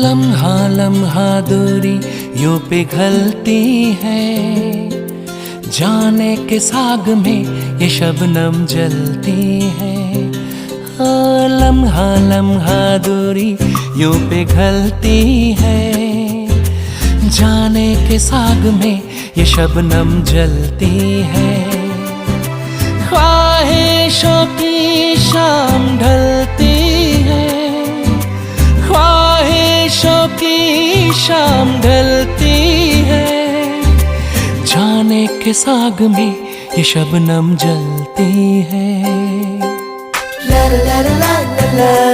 लम्हा लम्हा दूरी यूं पिघलती है, जाने के साग में ये शबनम जलती है। लम्हा लम्हा दूरी यूं पिघलती है, जाने के साग में ये शबनम जलती है। ख्वाहिशों की शाम ढलती है, ख्वाहिशों की शाम ढलती है, जाने के साग में ये शबनम जलती है। ला ला ला ला ला ला।